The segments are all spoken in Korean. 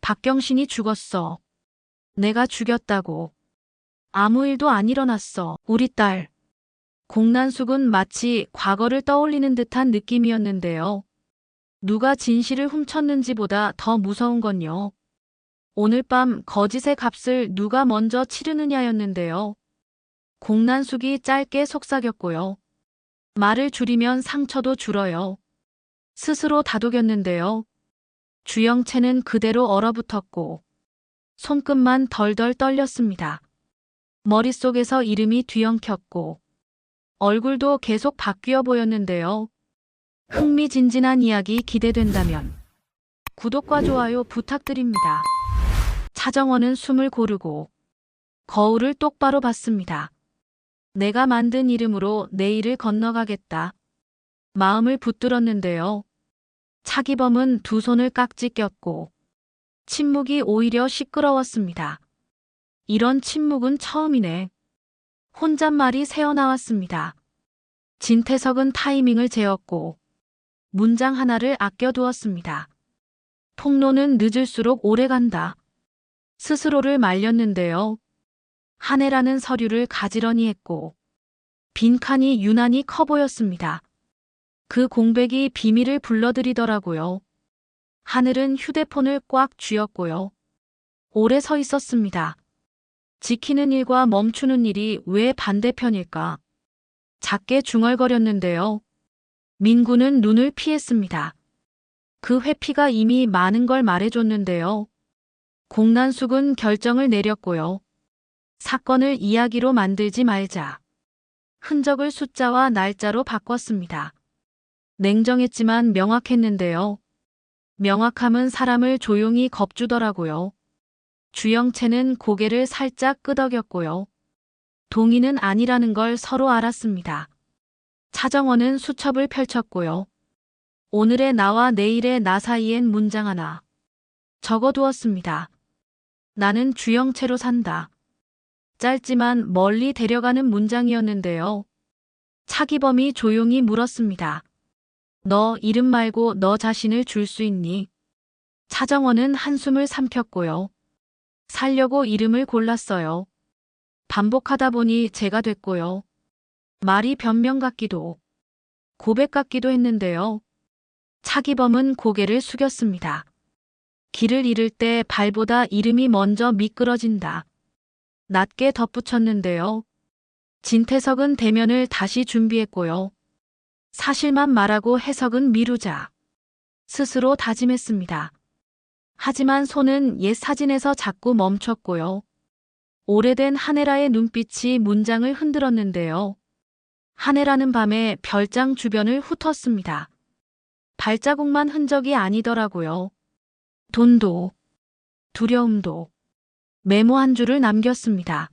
박경신이 죽었어. 내가 죽였다고. 아무 일도 안 일어났어. 우리 딸. 공난숙은 마치 과거를 떠올리는 듯한 느낌이었는데요. 누가 진실을 훔쳤는지보다 더 무서운 건요. 오늘 밤 거짓의 값을 누가 먼저 치르느냐였는데요. 공난숙이 짧게 속삭였고요. 말을 줄이면 상처도 줄어요. 스스로 다독였는데요. 주영채는 그대로 얼어붙었고 손끝만 덜덜 떨렸습니다. 머릿속에서 이름이 뒤엉켰고 얼굴도 계속 바뀌어 보였는데요. 흥미진진한 이야기 기대된다면 구독과 좋아요 부탁드립니다. 차정원은 숨을 고르고 거울을 똑바로 봤습니다. 내가 만든 이름으로 내일을 건너가겠다. 마음을 붙들었는데요. 차기범은 두 손을 깍지 꼈고 침묵이 오히려 시끄러웠습니다. 이런 침묵은 처음이네. 혼잣말이 새어나왔습니다. 진태석은 타이밍을 재었고 문장 하나를 아껴두었습니다. 폭로는 늦을수록 오래간다. 스스로를 말렸는데요. 한해라는 서류를 가지런히 했고 빈칸이 유난히 커 보였습니다. 그 공백이 비밀을 불러들이더라고요. 하늘은 휴대폰을 꽉 쥐었고요. 오래 서 있었습니다. 지키는 일과 멈추는 일이 왜 반대편일까? 작게 중얼거렸는데요. 민구는 눈을 피했습니다. 그 회피가 이미 많은 걸 말해줬는데요. 공난숙은 결정을 내렸고요. 사건을 이야기로 만들지 말자. 흔적을 숫자와 날짜로 바꿨습니다. 냉정했지만 명확했는데요. 명확함은 사람을 조용히 겁주더라고요. 주영채는 고개를 살짝 끄덕였고요. 동의는 아니라는 걸 서로 알았습니다. 차정원은 수첩을 펼쳤고요. 오늘의 나와 내일의 나 사이엔 문장 하나 적어두었습니다. 나는 주영채로 산다. 짧지만 멀리 데려가는 문장이었는데요. 차기범이 조용히 물었습니다. 너 이름 말고 너 자신을 줄 수 있니? 차정원은 한숨을 삼켰고요. 살려고 이름을 골랐어요. 반복하다 보니 제가 됐고요. 말이 변명 같기도 고백 같기도 했는데요. 차기범은 고개를 숙였습니다. 길을 잃을 때 발보다 이름이 먼저 미끄러진다. 낮게 덧붙였는데요. 진태석은 대면을 다시 준비했고요. 사실만 말하고 해석은 미루자. 스스로 다짐했습니다. 하지만 손은 옛 사진에서 자꾸 멈췄고요. 오래된 한혜라의 눈빛이 문장을 흔들었는데요. 한혜라는 밤에 별장 주변을 훑었습니다. 발자국만 흔적이 아니더라고요. 돈도, 두려움도, 메모 한 줄을 남겼습니다.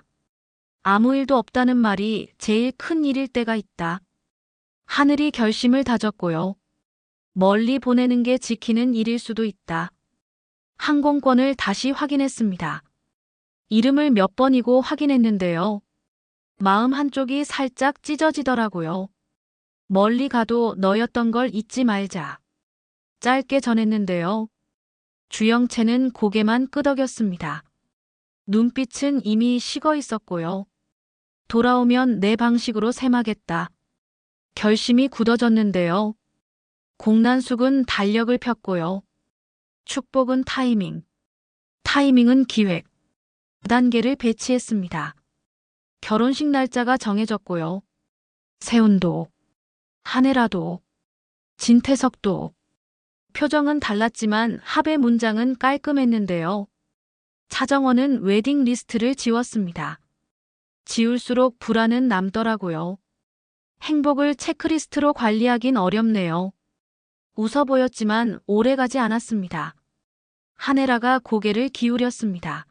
아무 일도 없다는 말이 제일 큰 일일 때가 있다. 하늘이 결심을 다졌고요. 멀리 보내는 게 지키는 일일 수도 있다. 항공권을 다시 확인했습니다. 이름을 몇 번이고 확인했는데요. 마음 한쪽이 살짝 찢어지더라고요. 멀리 가도 너였던 걸 잊지 말자. 짧게 전했는데요. 주영채는 고개만 끄덕였습니다. 눈빛은 이미 식어 있었고요. 돌아오면 내 방식으로 셈하겠다. 결심이 굳어졌는데요. 공난숙은 달력을 폈고요. 축복은 타이밍, 타이밍은 기획, 단계를 배치했습니다. 결혼식 날짜가 정해졌고요. 세훈도, 한혜라도, 진태석도. 표정은 달랐지만 합의 문장은 깔끔했는데요. 차정원은 웨딩 리스트를 지웠습니다. 지울수록 불안은 남더라고요. 행복을 체크리스트로 관리하긴 어렵네요. 웃어 보였지만 오래가지 않았습니다. 한혜라가 고개를 기울였습니다.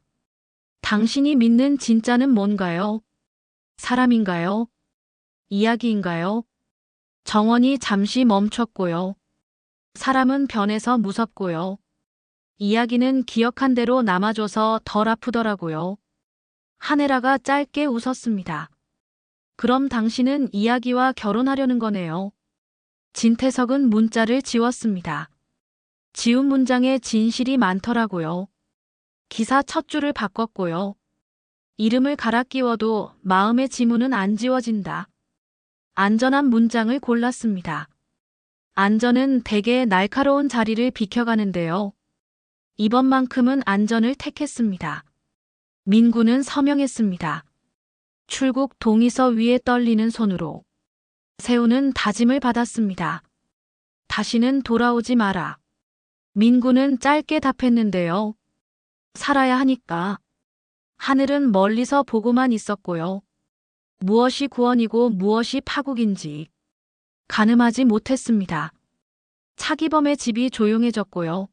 당신이 믿는 진짜는 뭔가요? 사람인가요? 이야기인가요? 정원이 잠시 멈췄고요. 사람은 변해서 무섭고요. 이야기는 기억한 대로 남아줘서 덜 아프더라고요. 한혜라가 짧게 웃었습니다. 그럼 당신은 이야기와 결혼하려는 거네요. 진태석은 문자를 지웠습니다. 지운 문장에 진실이 많더라고요. 기사 첫 줄을 바꿨고요. 이름을 갈아 끼워도 마음의 지문은 안 지워진다. 안전한 문장을 골랐습니다. 안전은 대개 날카로운 자리를 비켜가는데요. 이번만큼은 안전을 택했습니다. 민구는 서명했습니다. 출국 동의서 위에 떨리는 손으로. 세우는 다짐을 받았습니다. 다시는 돌아오지 마라. 민구는 짧게 답했는데요. 살아야 하니까. 하늘은 멀리서 보고만 있었고요. 무엇이 구원이고 무엇이 파국인지 가늠하지 못했습니다. 차기범의 집이 조용해졌고요.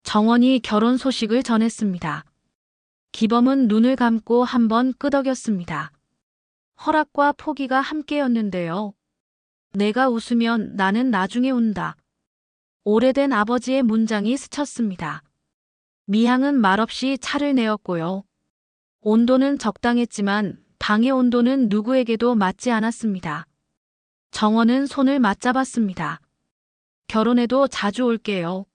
정원이 결혼 소식을 전했습니다. 기범은 눈을 감고 한번 끄덕였습니다. 허락과 포기가 함께였는데요. 내가 웃으면 나는 나중에 운다. 오래된 아버지의 문장이 스쳤습니다. 미향은 말없이 차를 내었고요. 온도는 적당했지만 방의 온도는 누구에게도 맞지 않았습니다. 정원은 손을 맞잡았습니다. 결혼해도 자주 올게요.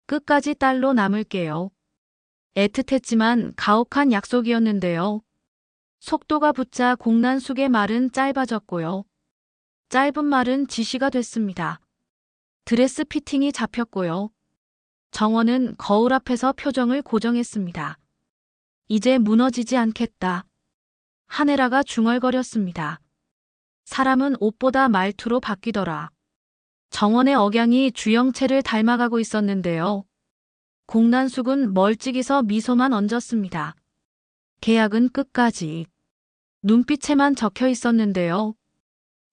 끝까지 딸로 남을게요. 애틋했지만 가혹한 약속이었는데요. 속도가 붙자 공난숙의 말은 짧아졌고요. 짧은 말은 지시가 됐습니다. 드레스 피팅이 잡혔고요. 정원은 거울 앞에서 표정을 고정했습니다. 이제 무너지지 않겠다. 하네라가 중얼거렸습니다. 사람은 옷보다 말투로 바뀌더라. 정원의 억양이 주영채를 닮아가고 있었는데요. 공난숙은 멀찍이서 미소만 얹었습니다. 계약은 끝까지. 눈빛에만 적혀 있었는데요.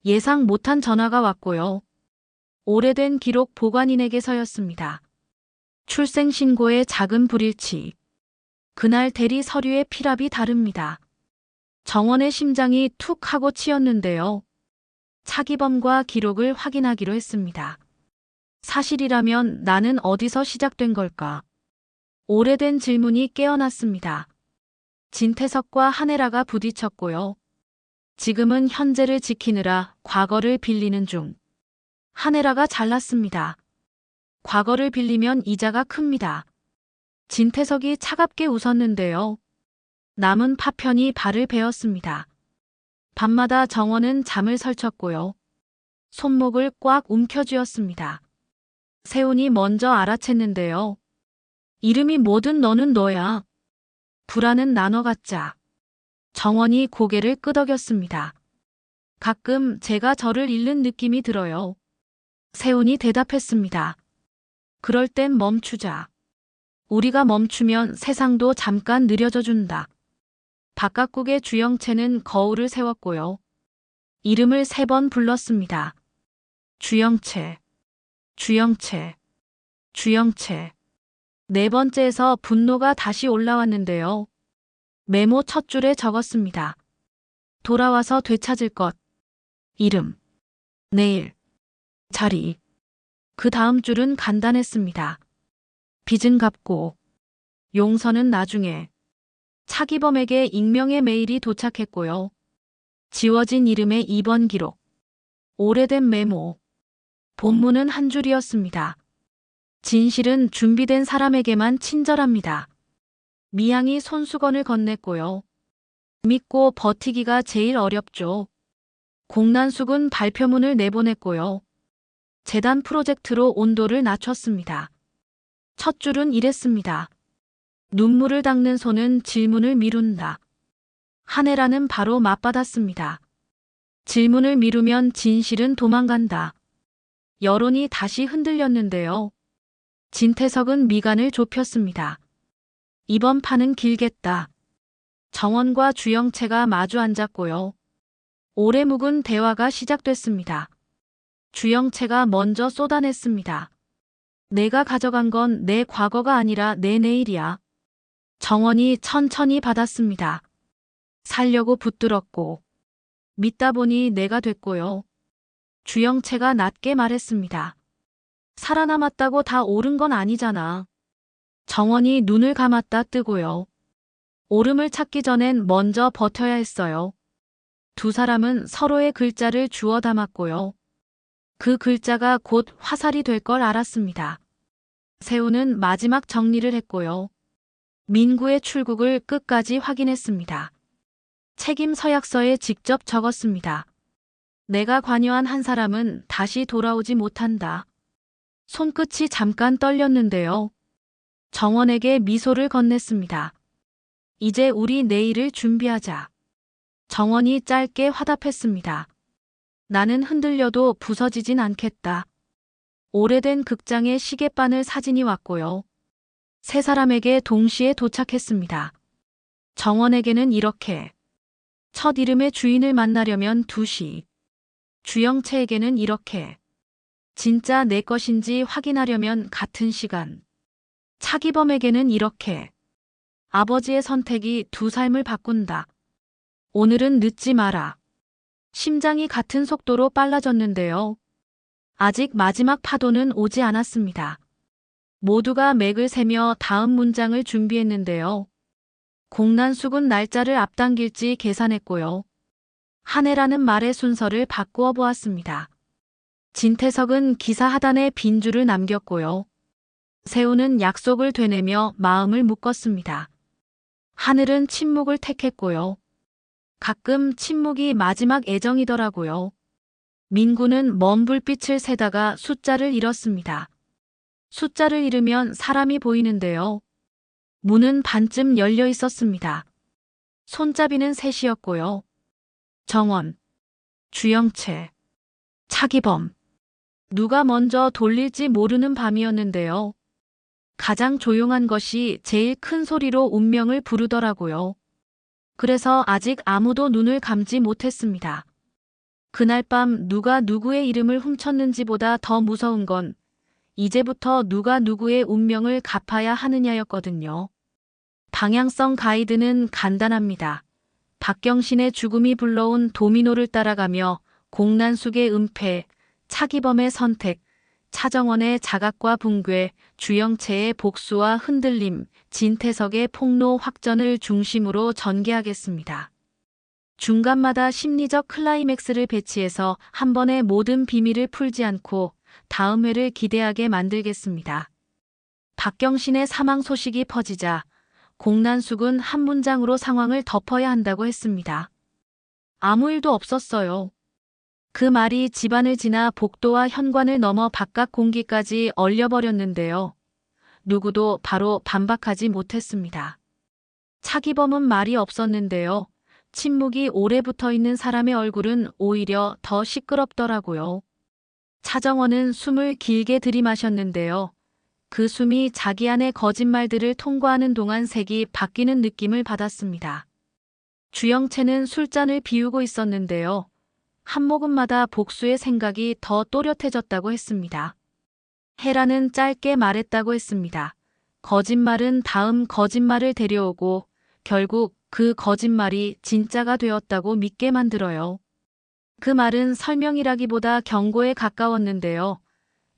예상 못한 전화가 왔고요. 오래된 기록 보관인에게서였습니다. 출생신고의 작은 불일치. 그날 대리 서류의 필압이 다릅니다. 정원의 심장이 툭 하고 치였는데요. 차기범과 기록을 확인하기로 했습니다. 사실이라면 나는 어디서 시작된 걸까? 오래된 질문이 깨어났습니다. 진태석과 하네라가 부딪혔고요. 지금은 현재를 지키느라 과거를 빌리는 중. 하네라가 잘났습니다. 과거를 빌리면 이자가 큽니다. 진태석이 차갑게 웃었는데요. 남은 파편이 발을 베었습니다. 밤마다 정원은 잠을 설쳤고요. 손목을 꽉 움켜쥐었습니다. 세훈이 먼저 알아챘는데요. 이름이 뭐든 너는 너야. 불안은 나눠 갖자. 정원이 고개를 끄덕였습니다. 가끔 제가 저를 잃는 느낌이 들어요. 세훈이 대답했습니다. 그럴 땐 멈추자. 우리가 멈추면 세상도 잠깐 느려져 준다. 바깥국의 주영채는 거울을 세웠고요. 이름을 3번 불렀습니다. 주영채, 주영채, 주영채. 4번째에서 분노가 다시 올라왔는데요. 메모 첫 줄에 적었습니다. 돌아와서 되찾을 것. 이름. 내일. 자리. 그 다음 줄은 간단했습니다. 빚은 갚고. 용서는 나중에. 차기범에게 익명의 메일이 도착했고요. 지워진 이름의 2번 기록. 오래된 메모. 본문은 한 줄이었습니다. 진실은 준비된 사람에게만 친절합니다. 미향이 손수건을 건넸고요. 믿고 버티기가 제일 어렵죠. 공난숙은 발표문을 내보냈고요. 재단 프로젝트로 온도를 낮췄습니다. 첫 줄은 이랬습니다. 눈물을 닦는 손은 질문을 미룬다. 하네라는 바로 맞받았습니다. 질문을 미루면 진실은 도망간다. 여론이 다시 흔들렸는데요. 진태석은 미간을 좁혔습니다. 이번 판은 길겠다. 정원과 주영채가 마주 앉았고요. 오래 묵은 대화가 시작됐습니다. 주영채가 먼저 쏟아냈습니다. 내가 가져간 건 내 과거가 아니라 내 내일이야. 정원이 천천히 받았습니다. 살려고 붙들었고 믿다 보니 내가 됐고요. 주영채가 낮게 말했습니다. 살아남았다고 다 옳은 건 아니잖아. 정원이 눈을 감았다 뜨고요. 옳음을 찾기 전엔 먼저 버텨야 했어요. 두 사람은 서로의 글자를 주워 담았고요. 그 글자가 곧 화살이 될 걸 알았습니다. 세훈은 마지막 정리를 했고요. 민구의 출국을 끝까지 확인했습니다. 책임 서약서에 직접 적었습니다. 내가 관여한 한 사람은 다시 돌아오지 못한다. 손끝이 잠깐 떨렸는데요. 정원에게 미소를 건넸습니다. 이제 우리 내일을 준비하자. 정원이 짧게 화답했습니다. 나는 흔들려도 부서지진 않겠다. 오래된 극장에 시계바늘 사진이 왔고요. 세 사람에게 동시에 도착했습니다. 정원에게는 이렇게. 첫 이름의 주인을 만나려면 2시. 주영채에게는 이렇게. 진짜 내 것인지 확인하려면 같은 시간. 차기범에게는 이렇게. 아버지의 선택이 두 삶을 바꾼다. 오늘은 늦지 마라. 심장이 같은 속도로 빨라졌는데요. 아직 마지막 파도는 오지 않았습니다. 모두가 맥을 세며 다음 문장을 준비했는데요. 공난숙은 날짜를 앞당길지 계산했고요. 한 해라는 말의 순서를 바꾸어 보았습니다. 진태석은 기사 하단에 빈줄을 남겼고요. 세우는 약속을 되뇌며 마음을 묶었습니다. 하늘은 침묵을 택했고요. 가끔 침묵이 마지막 애정이더라고요. 민구는 먼 불빛을 세다가 숫자를 잃었습니다. 숫자를 잃으면 사람이 보이는데요. 문은 반쯤 열려 있었습니다. 손잡이는 셋이었고요. 정원, 주영채, 차기범. 누가 먼저 돌릴지 모르는 밤이었는데요. 가장 조용한 것이 제일 큰 소리로 운명을 부르더라고요. 그래서 아직 아무도 눈을 감지 못했습니다. 그날 밤 누가 누구의 이름을 훔쳤는지보다 더 무서운 건 이제부터 누가 누구의 운명을 갚아야 하느냐였거든요. 방향성 가이드는 간단합니다. 박경신의 죽음이 불러온 도미노를 따라가며 공난숙의 은폐, 차기범의 선택, 차정원의 자각과 붕괴, 주영채의 복수와 흔들림, 진태석의 폭로 확전을 중심으로 전개하겠습니다. 중간마다 심리적 클라이맥스를 배치해서 한 번에 모든 비밀을 풀지 않고 다음 회를 기대하게 만들겠습니다. 박경신의 사망 소식이 퍼지자 공난숙은 한 문장으로 상황을 덮어야 한다고 했습니다. 아무 일도 없었어요. 그 말이 집안을 지나 복도와 현관을 넘어 바깥 공기까지 얼려버렸는데요. 누구도 바로 반박하지 못했습니다. 차기범은 말이 없었는데요. 침묵이 오래 붙어 있는 사람의 얼굴은 오히려 더 시끄럽더라고요. 차정원은 숨을 길게 들이마셨는데요. 그 숨이 자기 안의 거짓말들을 통과하는 동안 색이 바뀌는 느낌을 받았습니다. 주영채는 술잔을 비우고 있었는데요. 한 모금마다 복수의 생각이 더 또렷해졌다고 했습니다. 헤라는 짧게 말했다고 했습니다. 거짓말은 다음 거짓말을 데려오고 결국 그 거짓말이 진짜가 되었다고 믿게 만들어요. 그 말은 설명이라기보다 경고에 가까웠는데요.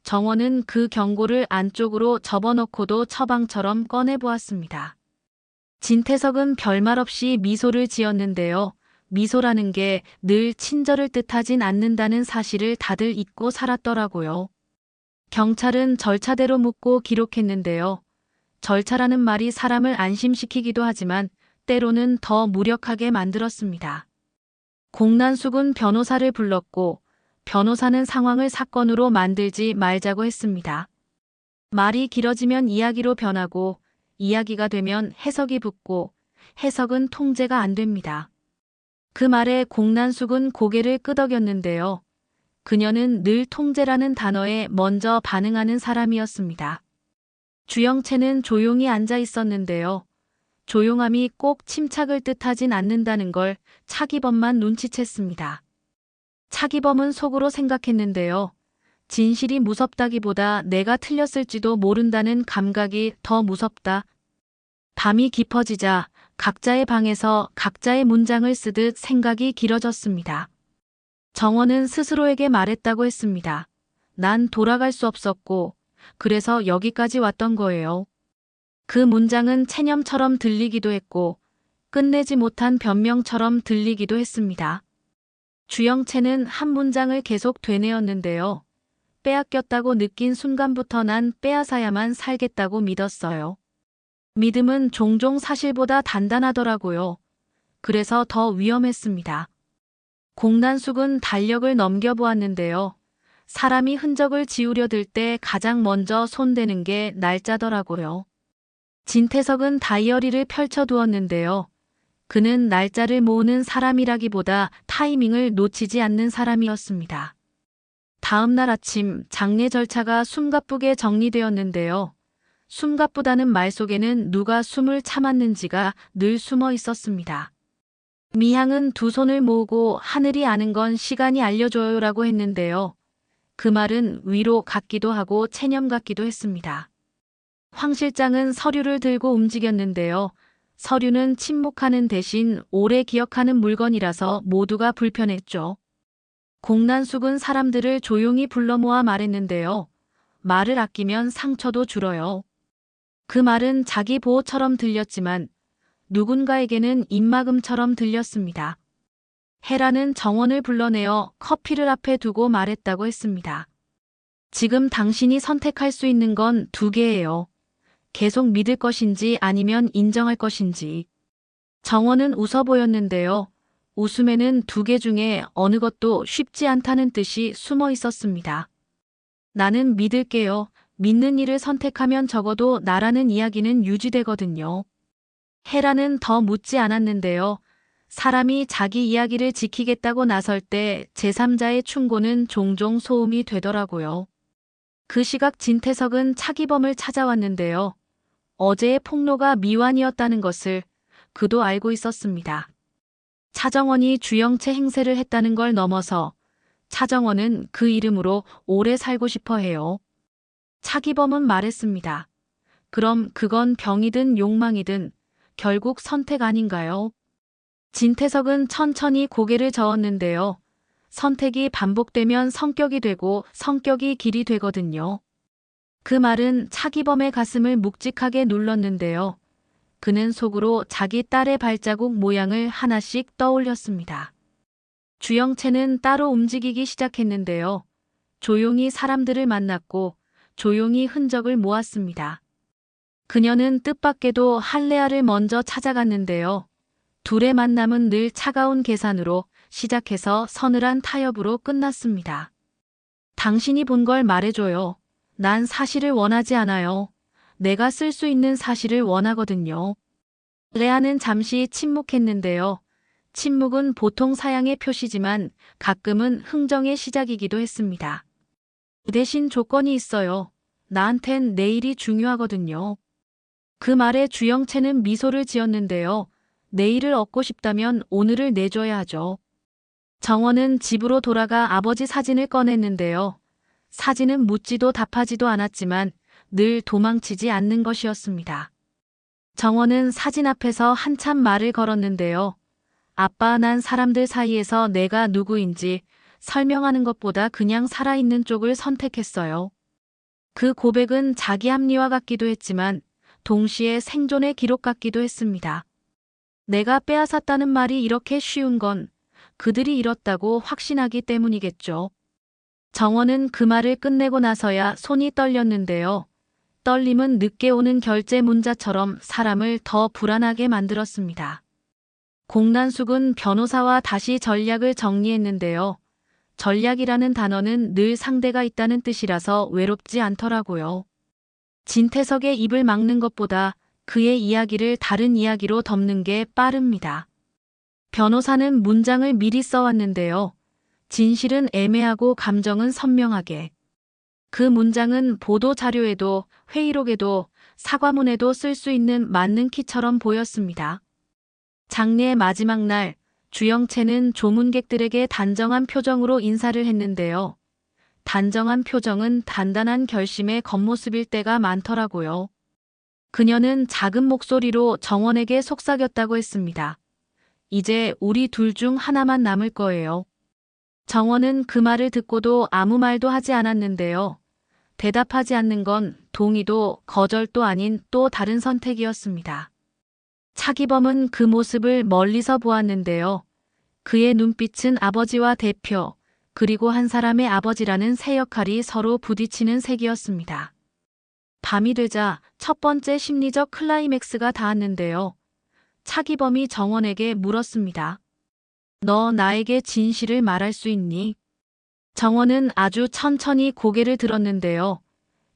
정원은 그 경고를 안쪽으로 접어넣고도 처방처럼 꺼내보았습니다. 진태석은 별말 없이 미소를 지었는데요. 미소라는 게 늘 친절을 뜻하진 않는다는 사실을 다들 잊고 살았더라고요. 경찰은 절차대로 묻고 기록했는데요. 절차라는 말이 사람을 안심시키기도 하지만 때로는 더 무력하게 만들었습니다. 공난숙은 변호사를 불렀고 변호사는 상황을 사건으로 만들지 말자고 했습니다. 말이 길어지면 이야기로 변하고 이야기가 되면 해석이 붙고 해석은 통제가 안 됩니다. 그 말에 공난숙은 고개를 끄덕였는데요. 그녀는 늘 통제라는 단어에 먼저 반응하는 사람이었습니다. 주영채는 조용히 앉아 있었는데요. 조용함이 꼭 침착을 뜻하진 않는다는 걸 차기범만 눈치챘습니다. 차기범은 속으로 생각했는데요. 진실이 무섭다기보다 내가 틀렸을지도 모른다는 감각이 더 무섭다. 밤이 깊어지자 각자의 방에서 각자의 문장을 쓰듯 생각이 길어졌습니다. 정원은 스스로에게 말했다고 했습니다. 난 돌아갈 수 없었고 그래서 여기까지 왔던 거예요. 그 문장은 체념처럼 들리기도 했고 끝내지 못한 변명처럼 들리기도 했습니다. 주영채는 한 문장을 계속 되뇌었는데요. 빼앗겼다고 느낀 순간부터 난 빼앗아야만 살겠다고 믿었어요. 믿음은 종종 사실보다 단단하더라고요. 그래서 더 위험했습니다. 공난숙은 달력을 넘겨보았는데요. 사람이 흔적을 지우려 들 때 가장 먼저 손대는 게 날짜더라고요. 진태석은 다이어리를 펼쳐두었는데요. 그는 날짜를 모으는 사람이라기보다 타이밍을 놓치지 않는 사람이었습니다. 다음 날 아침 장례 절차가 숨가쁘게 정리되었는데요. 숨가쁘다는 말 속에는 누가 숨을 참았는지가 늘 숨어 있었습니다. 미향은 두 손을 모으고 하늘이 아는 건 시간이 알려줘요라고 했는데요. 그 말은 위로 같기도 하고 체념 같기도 했습니다. 황 실장은 서류를 들고 움직였는데요. 서류는 침묵하는 대신 오래 기억하는 물건이라서 모두가 불편했죠. 공난숙은 사람들을 조용히 불러 모아 말했는데요. 말을 아끼면 상처도 줄어요. 그 말은 자기 보호처럼 들렸지만 누군가에게는 입막음처럼 들렸습니다. 헤라는 정원을 불러내어 커피를 앞에 두고 말했다고 했습니다. 지금 당신이 선택할 수 있는 건 두 개예요. 계속 믿을 것인지 아니면 인정할 것인지. 정원은 웃어 보였는데요. 웃음에는 두 개 중에 어느 것도 쉽지 않다는 뜻이 숨어 있었습니다. 나는 믿을게요. 믿는 일을 선택하면 적어도 나라는 이야기는 유지되거든요. 헤라는 더 묻지 않았는데요. 사람이 자기 이야기를 지키겠다고 나설 때 제3자의 충고는 종종 소음이 되더라고요. 그 시각 진태석은 차기범을 찾아왔는데요. 어제의 폭로가 미완이었다는 것을 그도 알고 있었습니다. 차정원이 주영채 행세를 했다는 걸 넘어서 차정원은 그 이름으로 오래 살고 싶어 해요. 차기범은 말했습니다. 그럼 그건 병이든 욕망이든 결국 선택 아닌가요? 진태석은 천천히 고개를 저었는데요. 선택이 반복되면 성격이 되고 성격이 길이 되거든요. 그 말은 차기범의 가슴을 묵직하게 눌렀는데요. 그는 속으로 자기 딸의 발자국 모양을 하나씩 떠올렸습니다. 주영채는 따로 움직이기 시작했는데요. 조용히 사람들을 만났고 조용히 흔적을 모았습니다. 그녀는 뜻밖에도 할레아를 먼저 찾아갔는데요. 둘의 만남은 늘 차가운 계산으로 시작해서 서늘한 타협으로 끝났습니다. 당신이 본 걸 말해줘요. 난 사실을 원하지 않아요. 내가 쓸 수 있는 사실을 원하거든요. 레아는 잠시 침묵했는데요. 침묵은 보통 사양의 표시지만 가끔은 흥정의 시작이기도 했습니다. 대신 조건이 있어요. 나한텐 내일이 중요하거든요. 그 말에 주영채는 미소를 지었는데요. 내일을 얻고 싶다면 오늘을 내줘야 하죠. 정원은 집으로 돌아가 아버지 사진을 꺼냈는데요. 사진은 묻지도 답하지도 않았지만 늘 도망치지 않는 것이었습니다. 정원은 사진 앞에서 한참 말을 걸었는데요. 아빠, 난 사람들 사이에서 내가 누구인지 설명하는 것보다 그냥 살아있는 쪽을 선택했어요. 그 고백은 자기 합리화 같기도 했지만 동시에 생존의 기록 같기도 했습니다. 내가 빼앗았다는 말이 이렇게 쉬운 건 그들이 잃었다고 확신하기 때문이겠죠. 정원은 그 말을 끝내고 나서야 손이 떨렸는데요. 떨림은 늦게 오는 결제 문자처럼 사람을 더 불안하게 만들었습니다. 공난숙은 변호사와 다시 전략을 정리했는데요. 전략이라는 단어는 늘 상대가 있다는 뜻이라서 외롭지 않더라고요. 진태석의 입을 막는 것보다 그의 이야기를 다른 이야기로 덮는 게 빠릅니다. 변호사는 문장을 미리 써왔는데요. 진실은 애매하고 감정은 선명하게. 그 문장은 보도 자료에도 회의록에도 사과문에도 쓸 수 있는 맞는 키처럼 보였습니다. 장례의 마지막 날 주영채는 조문객들에게 단정한 표정으로 인사를 했는데요. 단정한 표정은 단단한 결심의 겉모습일 때가 많더라고요. 그녀는 작은 목소리로 정원에게 속삭였다고 했습니다. 이제 우리 둘 중 하나만 남을 거예요. 정원은 그 말을 듣고도 아무 말도 하지 않았는데요. 대답하지 않는 건 동의도 거절도 아닌 또 다른 선택이었습니다. 차기범은 그 모습을 멀리서 보았는데요. 그의 눈빛은 아버지와 대표, 그리고 한 사람의 아버지라는 새 역할이 서로 부딪히는 색이었습니다. 밤이 되자 첫 번째 심리적 클라이맥스가 닿았는데요. 차기범이 정원에게 물었습니다. 너 나에게 진실을 말할 수 있니? 정원은 아주 천천히 고개를 들었는데요.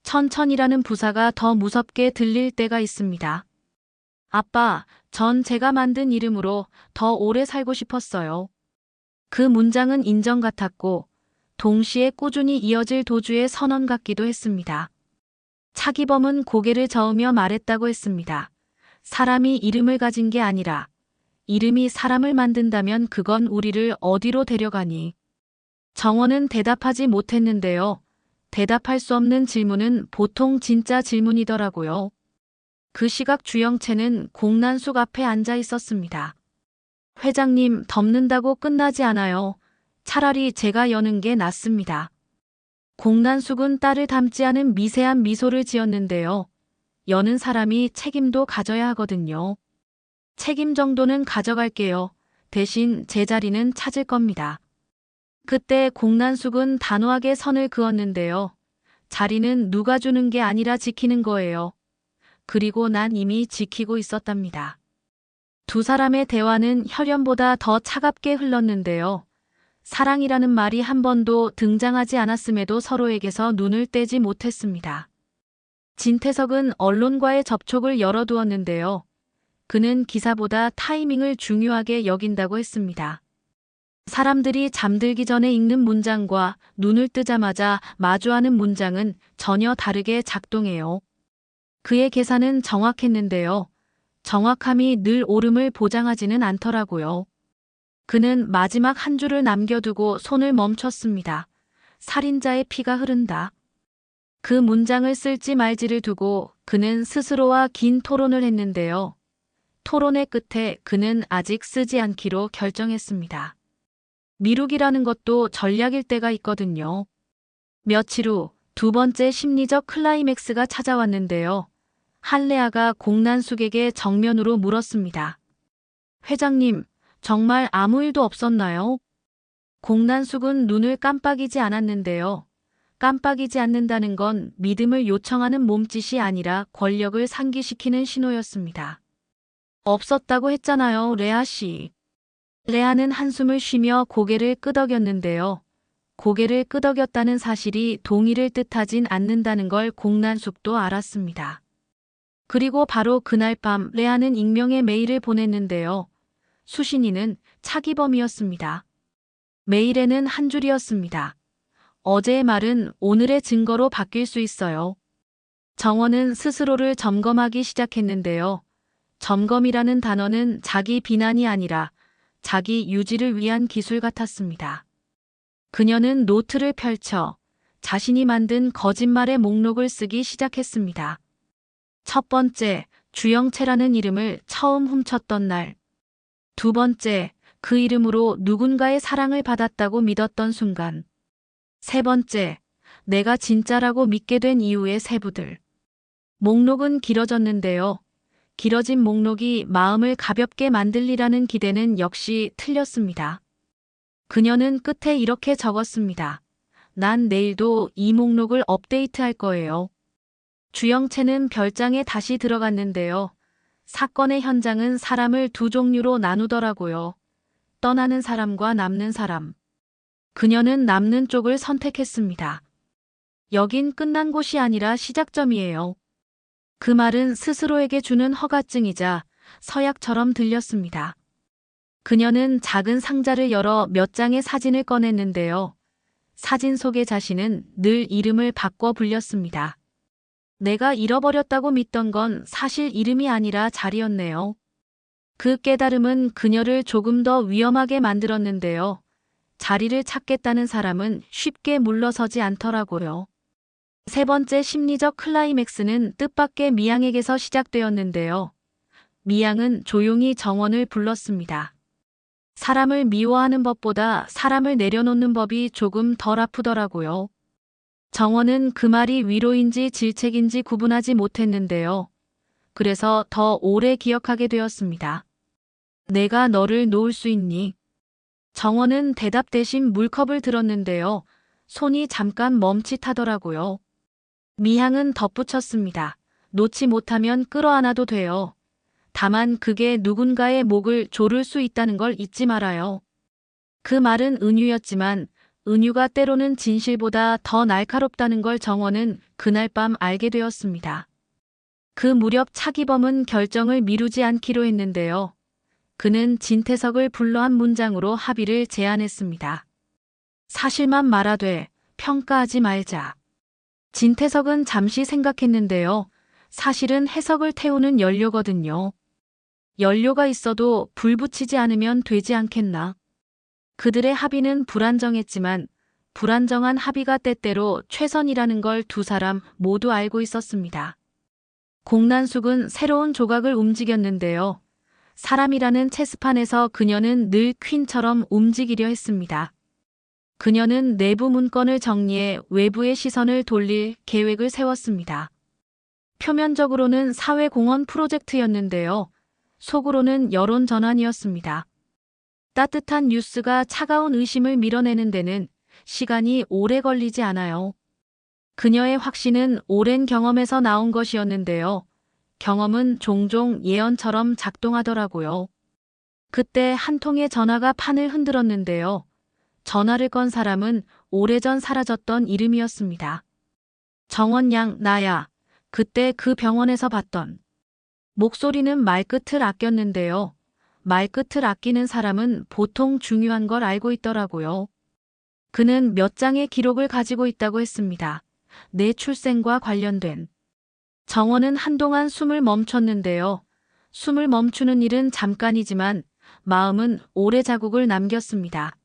천천히라는 부사가 더 무섭게 들릴 때가 있습니다. 아빠, 전 제가 만든 이름으로 더 오래 살고 싶었어요. 그 문장은 인정 같았고, 동시에 꾸준히 이어질 도주의 선언 같기도 했습니다. 차기범은 고개를 저으며 말했다고 했습니다. 사람이 이름을 가진 게 아니라, 이름이 사람을 만든다면 그건 우리를 어디로 데려가니? 정원은 대답하지 못했는데요. 대답할 수 없는 질문은 보통 진짜 질문이더라고요. 그 시각 주영채는 공난숙 앞에 앉아 있었습니다. 회장님, 덮는다고 끝나지 않아요. 차라리 제가 여는 게 낫습니다. 공난숙은 딸을 닮지 않은 미세한 미소를 지었는데요. 여는 사람이 책임도 가져야 하거든요. 책임 정도는 가져갈게요. 대신 제 자리는 찾을 겁니다. 그때 공난숙은 단호하게 선을 그었는데요. 자리는 누가 주는 게 아니라 지키는 거예요. 그리고 난 이미 지키고 있었답니다. 두 사람의 대화는 혈연보다 더 차갑게 흘렀는데요. 사랑이라는 말이 한 번도 등장하지 않았음에도 서로에게서 눈을 떼지 못했습니다. 진태석은 언론과의 접촉을 열어두었는데요. 그는 기사보다 타이밍을 중요하게 여긴다고 했습니다. 사람들이 잠들기 전에 읽는 문장과 눈을 뜨자마자 마주하는 문장은 전혀 다르게 작동해요. 그의 계산은 정확했는데요. 정확함이 늘 옳음을 보장하지는 않더라고요. 그는 마지막 한 줄을 남겨두고 손을 멈췄습니다. 살인자의 피가 흐른다. 그 문장을 쓸지 말지를 두고 그는 스스로와 긴 토론을 했는데요. 토론의 끝에 그는 아직 쓰지 않기로 결정했습니다. 미루기라는 것도 전략일 때가 있거든요. 며칠 후 두 번째 심리적 클라이맥스가 찾아왔는데요. 한레아가 공난숙에게 정면으로 물었습니다. 회장님, 정말 아무 일도 없었나요? 공난숙은 눈을 깜빡이지 않았는데요. 깜빡이지 않는다는 건 믿음을 요청하는 몸짓이 아니라 권력을 상기시키는 신호였습니다. 없었다고 했잖아요, 레아 씨. 레아는 한숨을 쉬며 고개를 끄덕였는데요. 고개를 끄덕였다는 사실이 동의를 뜻하진 않는다는 걸 공난숙도 알았습니다. 그리고 바로 그날 밤 레아는 익명의 메일을 보냈는데요. 수신인은 차기범이었습니다. 메일에는 한 줄이었습니다. 어제의 말은 오늘의 증거로 바뀔 수 있어요. 정원은 스스로를 점검하기 시작했는데요. 점검이라는 단어는 자기 비난이 아니라 자기 유지를 위한 기술 같았습니다. 그녀는 노트를 펼쳐 자신이 만든 거짓말의 목록을 쓰기 시작했습니다. 첫 번째, 주영채라는 이름을 처음 훔쳤던 날. 두 번째, 그 이름으로 누군가의 사랑을 받았다고 믿었던 순간. 세 번째, 내가 진짜라고 믿게 된 이후의 세부들. 목록은 길어졌는데요. 길어진 목록이 마음을 가볍게 만들리라는 기대는 역시 틀렸습니다. 그녀는 끝에 이렇게 적었습니다. 난 내일도 이 목록을 업데이트할 거예요. 주영채는 별장에 다시 들어갔는데요. 사건의 현장은 사람을 두 종류로 나누더라고요. 떠나는 사람과 남는 사람. 그녀는 남는 쪽을 선택했습니다. 여긴 끝난 곳이 아니라 시작점이에요. 그 말은 스스로에게 주는 허가증이자 서약처럼 들렸습니다. 그녀는 작은 상자를 열어 몇 장의 사진을 꺼냈는데요. 사진 속의 자신은 늘 이름을 바꿔 불렸습니다. 내가 잃어버렸다고 믿던 건 사실 이름이 아니라 자리였네요. 그 깨달음은 그녀를 조금 더 위험하게 만들었는데요. 자리를 찾겠다는 사람은 쉽게 물러서지 않더라고요. 세 번째 심리적 클라이맥스는 뜻밖의 미양에게서 시작되었는데요. 미양은 조용히 정원을 불렀습니다. 사람을 미워하는 법보다 사람을 내려놓는 법이 조금 덜 아프더라고요. 정원은 그 말이 위로인지 질책인지 구분하지 못했는데요. 그래서 더 오래 기억하게 되었습니다. 내가 너를 놓을 수 있니? 정원은 대답 대신 물컵을 들었는데요. 손이 잠깐 멈칫하더라고요. 미향은 덧붙였습니다. 놓지 못하면 끌어안아도 돼요. 다만 그게 누군가의 목을 조를 수 있다는 걸 잊지 말아요. 그 말은 은유였지만 은유가 때로는 진실보다 더 날카롭다는 걸 정원은 그날 밤 알게 되었습니다. 그 무렵 차기범은 결정을 미루지 않기로 했는데요. 그는 진태석을 불러 한 문장으로 합의를 제안했습니다. 사실만 말하되 평가하지 말자. 진태석은 잠시 생각했는데요. 사실은 해석을 태우는 연료거든요. 연료가 있어도 불 붙이지 않으면 되지 않겠나. 그들의 합의는 불안정했지만 불안정한 합의가 때때로 최선이라는 걸 두 사람 모두 알고 있었습니다. 공난숙은 새로운 조각을 움직였는데요. 사람이라는 체스판에서 그녀는 늘 퀸처럼 움직이려 했습니다. 그녀는 내부 문건을 정리해 외부의 시선을 돌릴 계획을 세웠습니다. 표면적으로는 사회공헌 프로젝트였는데요. 속으로는 여론 전환이었습니다. 따뜻한 뉴스가 차가운 의심을 밀어내는 데는 시간이 오래 걸리지 않아요. 그녀의 확신은 오랜 경험에서 나온 것이었는데요. 경험은 종종 예언처럼 작동하더라고요. 그때 한 통의 전화가 판을 흔들었는데요. 전화를 건 사람은 오래전 사라졌던 이름이었습니다. 정원양, 나야. 그때 그 병원에서 봤던. 목소리는 말끝을 아꼈는데요. 말끝을 아끼는 사람은 보통 중요한 걸 알고 있더라고요. 그는 몇 장의 기록을 가지고 있다고 했습니다. 내 출생과 관련된. 정원은 한동안 숨을 멈췄는데요. 숨을 멈추는 일은 잠깐이지만 마음은 오래 자국을 남겼습니다.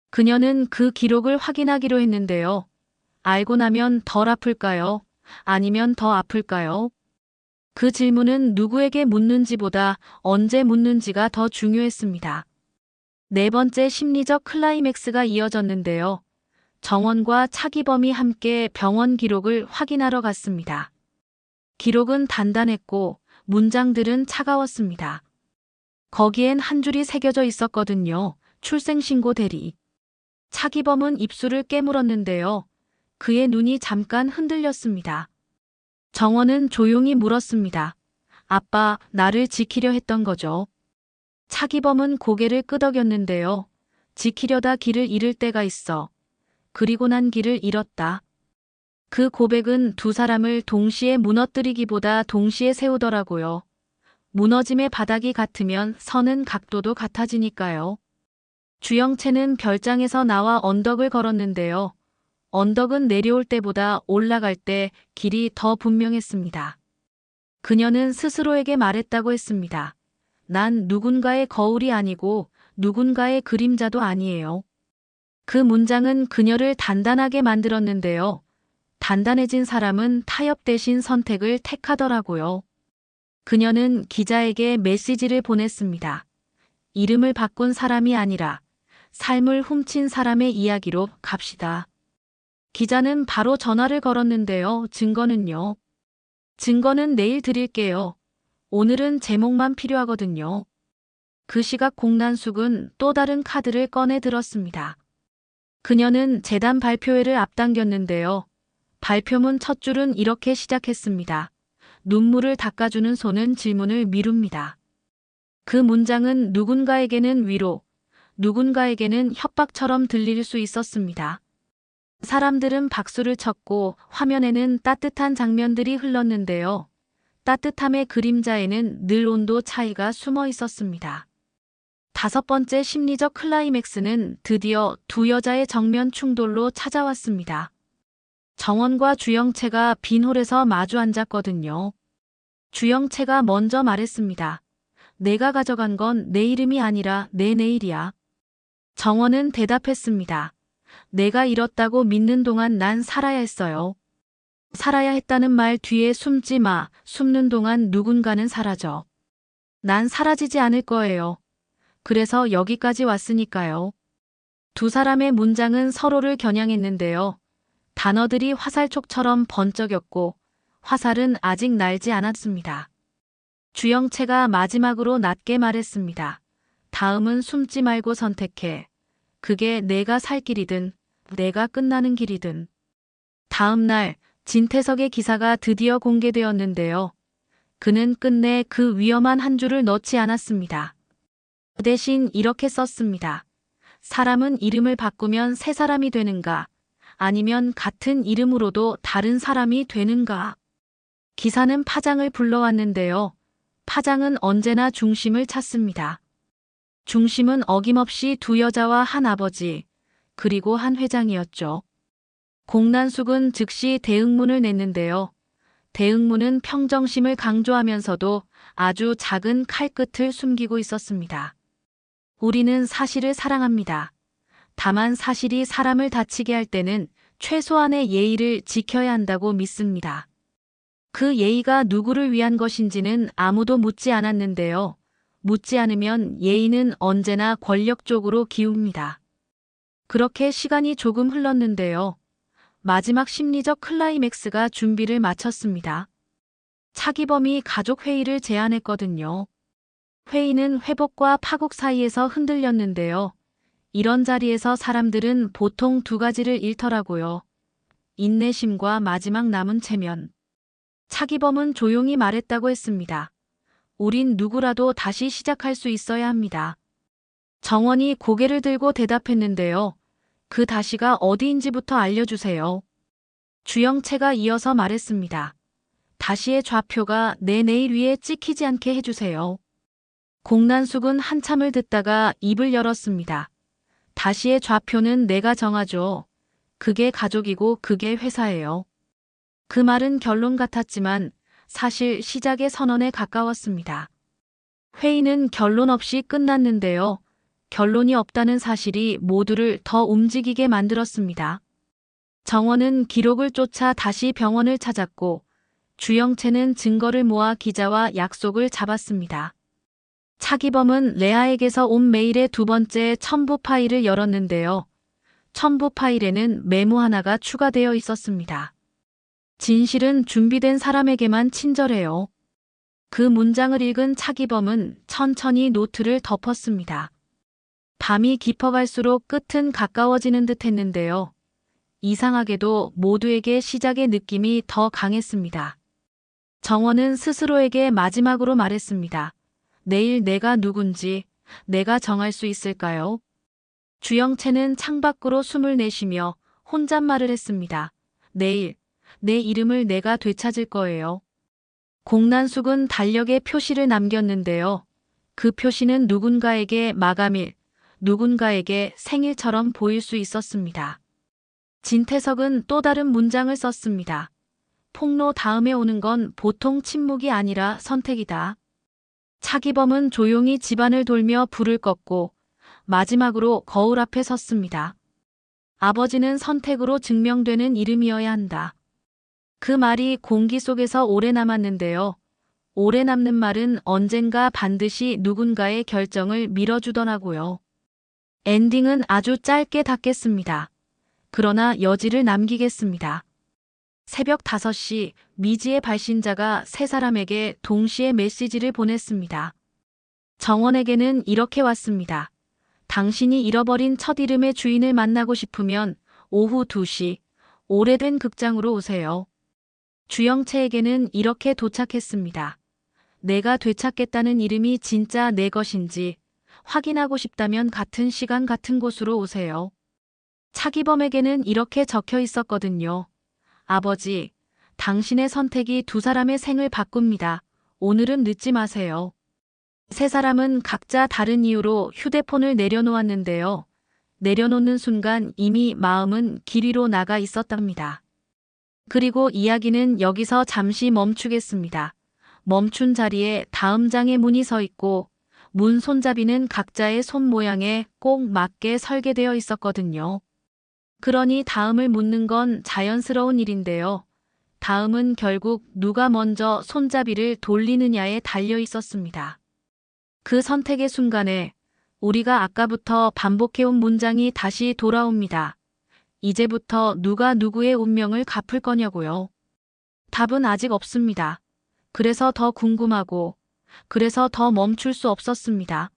그녀는 그 기록을 확인하기로 했는데요. 알고 나면 덜 아플까요? 아니면 더 아플까요? 그 질문은 누구에게 묻는지보다 언제 묻는지가 더 중요했습니다. 네 번째 심리적 클라이맥스가 이어졌는데요. 정원과 차기범이 함께 병원 기록을 확인하러 갔습니다. 기록은 단단했고 문장들은 차가웠습니다. 거기엔 한 줄이 새겨져 있었거든요. 출생신고 대리. 차기범은 입술을 깨물었는데요. 그의 눈이 잠깐 흔들렸습니다. 정원은 조용히 물었습니다. 아빠, 나를 지키려 했던 거죠? 차기범은 고개를 끄덕였는데요. 지키려다 길을 잃을 때가 있어. 그리고 난 길을 잃었다. 그 고백은 두 사람을 동시에 무너뜨리기보다 동시에 세우더라고요. 무너짐의 바닥이 같으면 서는 각도도 같아지니까요. 주영채는 별장에서 나와 언덕을 걸었는데요. 언덕은 내려올 때보다 올라갈 때 길이 더 분명했습니다. 그녀는 스스로에게 말했다고 했습니다. 난 누군가의 거울이 아니고 누군가의 그림자도 아니에요. 그 문장은 그녀를 단단하게 만들었는데요. 단단해진 사람은 타협 대신 선택을 택하더라고요. 그녀는 기자에게 메시지를 보냈습니다. 이름을 바꾼 사람이 아니라 삶을 훔친 사람의 이야기로 갑시다. 기자는 바로 전화를 걸었는데요. 증거는요? 증거는 내일 드릴게요. 오늘은 제목만 필요하거든요. 그 시각 공난숙은 또 다른 카드를 꺼내 들었습니다. 그녀는 재단 발표회를 앞당겼는데요. 발표문 첫 줄은 이렇게 시작했습니다. 눈물을 닦아주는 손은 질문을 미룹니다. 그 문장은 누군가에게는 위로, 누군가에게는 협박처럼 들릴 수 있었습니다. 사람들은 박수를 쳤고 화면에는 따뜻한 장면들이 흘렀는데요. 따뜻함의 그림자에는 늘 온도 차이가 숨어 있었습니다. 다섯 번째 심리적 클라이맥스는 드디어 두 여자의 정면 충돌로 찾아왔습니다. 정원과 주영채가 빈 홀에서 마주 앉았거든요. 주영채가 먼저 말했습니다. 내가 가져간 건 내 이름이 아니라 내 내일이야. 정원은 대답했습니다. 내가 잃었다고 믿는 동안 난 살아야 했어요. 살아야 했다는 말 뒤에 숨지 마. 숨는 동안 누군가는 사라져. 난 사라지지 않을 거예요. 그래서 여기까지 왔으니까요. 두 사람의 문장은 서로를 겨냥했는데요. 단어들이 화살촉처럼 번쩍였고 화살은 아직 날지 않았습니다. 주영채가 마지막으로 낮게 말했습니다. 다음은 숨지 말고 선택해. 그게 내가 살 길이든 내가 끝나는 길이든. 다음 날 진태석의 기사가 드디어 공개되었는데요. 그는 끝내 그 위험한 한 줄을 넣지 않았습니다. 그 대신 이렇게 썼습니다. 사람은 이름을 바꾸면 새 사람이 되는가? 아니면 같은 이름으로도 다른 사람이 되는가? 기사는 파장을 불러왔는데요. 파장은 언제나 중심을 찾습니다. 중심은 어김없이 두 여자와 한 아버지, 그리고 한 회장이었죠. 공난숙은 즉시 대응문을 냈는데요. 대응문은 평정심을 강조하면서도 아주 작은 칼끝을 숨기고 있었습니다. 우리는 사실을 사랑합니다. 다만 사실이 사람을 다치게 할 때는 최소한의 예의를 지켜야 한다고 믿습니다. 그 예의가 누구를 위한 것인지는 아무도 묻지 않았는데요. 묻지 않으면 예의는 언제나 권력 쪽으로 기웁니다. 그렇게 시간이 조금 흘렀는데요. 마지막 심리적 클라이맥스가 준비를 마쳤습니다. 차기범이 가족회의를 제안했거든요. 회의는 회복과 파국 사이에서 흔들렸는데요. 이런 자리에서 사람들은 보통 두 가지를 잃더라고요. 인내심과 마지막 남은 체면. 차기범은 조용히 말했다고 했습니다. 우린 누구라도 다시 시작할 수 있어야 합니다. 정원이 고개를 들고 대답했는데요. 그 다시가 어디인지부터 알려주세요. 주영채가 이어서 말했습니다. 다시의 좌표가 내 내일 위에 찍히지 않게 해주세요. 공난숙은 한참을 듣다가 입을 열었습니다. 다시의 좌표는 내가 정하죠. 그게 가족이고 그게 회사예요. 그 말은 결론 같았지만 사실 시작의 선언에 가까웠습니다. 회의는 결론 없이 끝났는데요. 결론이 없다는 사실이 모두를 더 움직이게 만들었습니다. 정원은 기록을 쫓아 다시 병원을 찾았고 주영채는 증거를 모아 기자와 약속을 잡았습니다. 차기범은 레아에게서 온 메일의 두 번째 첨부 파일을 열었는데요. 첨부 파일에는 메모 하나가 추가되어 있었습니다. 진실은 준비된 사람에게만 친절해요. 그 문장을 읽은 차기범은 천천히 노트를 덮었습니다. 밤이 깊어갈수록 끝은 가까워지는 듯 했는데요. 이상하게도 모두에게 시작의 느낌이 더 강했습니다. 정원은 스스로에게 마지막으로 말했습니다. 내일 내가 누군지 내가 정할 수 있을까요? 주영채는 창밖으로 숨을 내쉬며 혼잣말을 했습니다. 내일 내 이름을 내가 되찾을 거예요. 공난숙은 달력에 표시를 남겼는데요. 그 표시는 누군가에게 마감일, 누군가에게 생일처럼 보일 수 있었습니다. 진태석은 또 다른 문장을 썼습니다. 폭로 다음에 오는 건 보통 침묵이 아니라 선택이다. 차기범은 조용히 집안을 돌며 불을 껐고 마지막으로 거울 앞에 섰습니다. 아버지는 선택으로 증명되는 이름이어야 한다. 그 말이 공기 속에서 오래 남았는데요. 오래 남는 말은 언젠가 반드시 누군가의 결정을 밀어주더라고요. 엔딩은 아주 짧게 닫겠습니다. 그러나 여지를 남기겠습니다. 새벽 5시 미지의 발신자가 세 사람에게 동시에 메시지를 보냈습니다. 정원에게는 이렇게 왔습니다. 당신이 잃어버린 첫 이름의 주인을 만나고 싶으면 오후 2시 오래된 극장으로 오세요. 주영채에게는 이렇게 도착했습니다. 내가 되찾겠다는 이름이 진짜 내 것인지 확인하고 싶다면 같은 시간 같은 곳으로 오세요. 차기범에게는 이렇게 적혀 있었거든요. 아버지, 당신의 선택이 두 사람의 생을 바꿉니다. 오늘은 늦지 마세요. 세 사람은 각자 다른 이유로 휴대폰을 내려놓았는데요. 내려놓는 순간 이미 마음은 길 위로 나가 있었답니다. 그리고 이야기는 여기서 잠시 멈추겠습니다. 멈춘 자리에 다음 장의 문이 서 있고 문 손잡이는 각자의 손 모양에 꼭 맞게 설계되어 있었거든요. 그러니 다음을 묻는 건 자연스러운 일인데요. 다음은 결국 누가 먼저 손잡이를 돌리느냐에 달려 있었습니다. 그 선택의 순간에 우리가 아까부터 반복해온 문장이 다시 돌아옵니다. 이제부터 누가 누구의 운명을 갚을 거냐고요. 답은 아직 없습니다. 그래서 더 궁금하고, 그래서 더 멈출 수 없었습니다.